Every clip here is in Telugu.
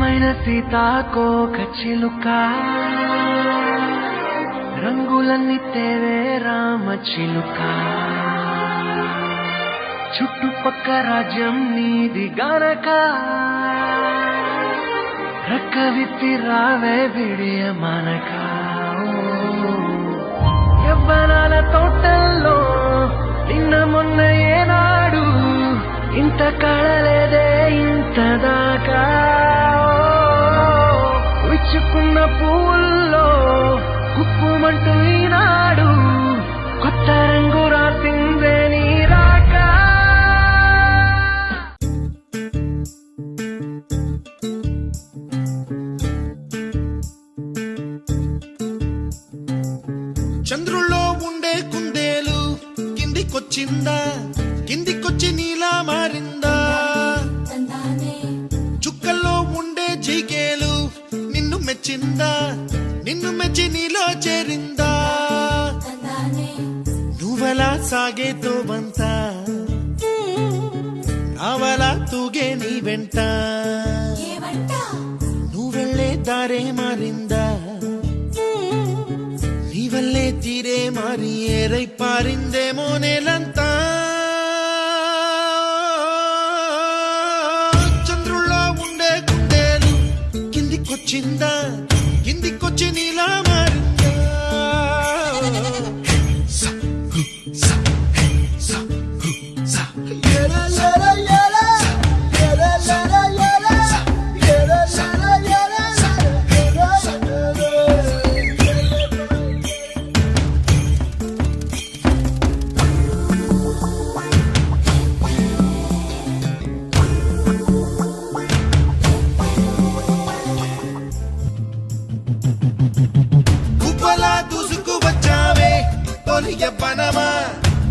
అందమైన సీతాకోక చిలుక రంగులన్నీ తేవే రామ చిలుక చుట్టుపక్క రాజ్యం నీది గనక రక్క విప్పి రావే విడియ మనక యవ్వనాల తోటల్లో నిన్న మొన్న ఏనాడు ఇంత కళలేదే ఇంత దాకా విచ్చుకున్న పూల్లో కుప్పుమంటూ ఈనాడు కొత్త రంగు రాసిందే నీ రాక చంద్రుల్లో ఉండే కుందేలు కిందికొచ్చిందా కిందికొచ్చి నీలా మారిందా చుక్కల్లో ఉండే జిగేలు నిన్ను మెచ్చిందా నిన్ను మెచ్చి నీలో చేరిందా నువ్వలా సాగేతో బంత రావలా తూగే నీ వెంట నువ్వెళ్ళే దారే మారిందా నీ వల్లే తీరే మారి ఏరై పారిందేమో నేలంతా కిందికొచ్చిందా కిందికొచ్చి నీలా మారిందా యవ్వనమా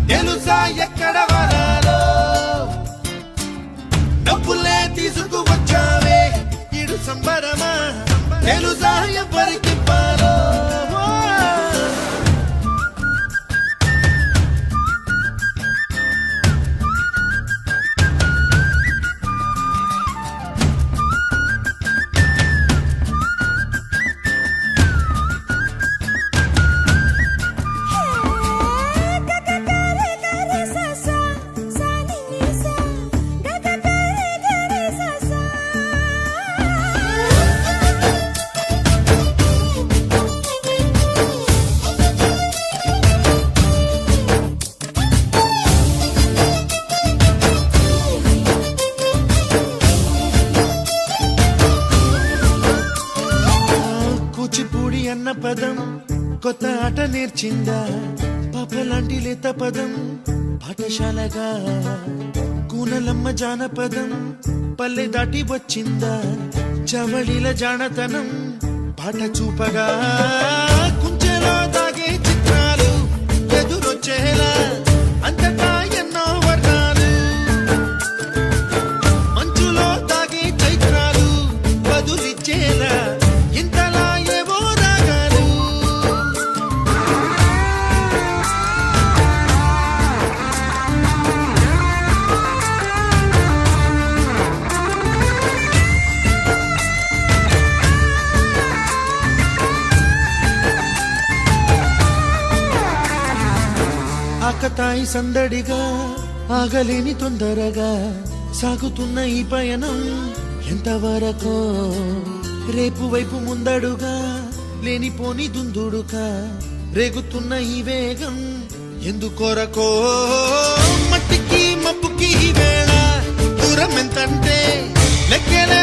తెలుసా ఎక్కడ వనాలో డబ్బులే తీసుకువచ్చావే ఇడు సంబరమా తెలుసా ఎవరికి పాలో అన్న పదం కొత్త ఆట నేర్చిందా పాపలాంటి లేత పదం పాఠశాలగా కూనలమ్మ జానపదం పల్లె దాటి వచ్చిందా చవళిల జానతనం పాట చూపగా కుంచెలో దాగే చిత్రాలు ఎదురొచ్చేలా అంతటా ఎన్నో వర్ణాలు మంచులో దాగే చైత్రాలు బదులిచ్చేలా ఆకతాయి సందడిగా ఆగలేని తొందరగా సాగుతున్న ఈ పయనం ఎంతవరకో రేపు వైపు ముందడుగా లేనిపోని దుందుడుగా రేగుతున్న ఈ వేగం ఎందుకొరకో మట్టికి మబ్బుకి వేళ దూరం ఎంతంటే లెక్కలే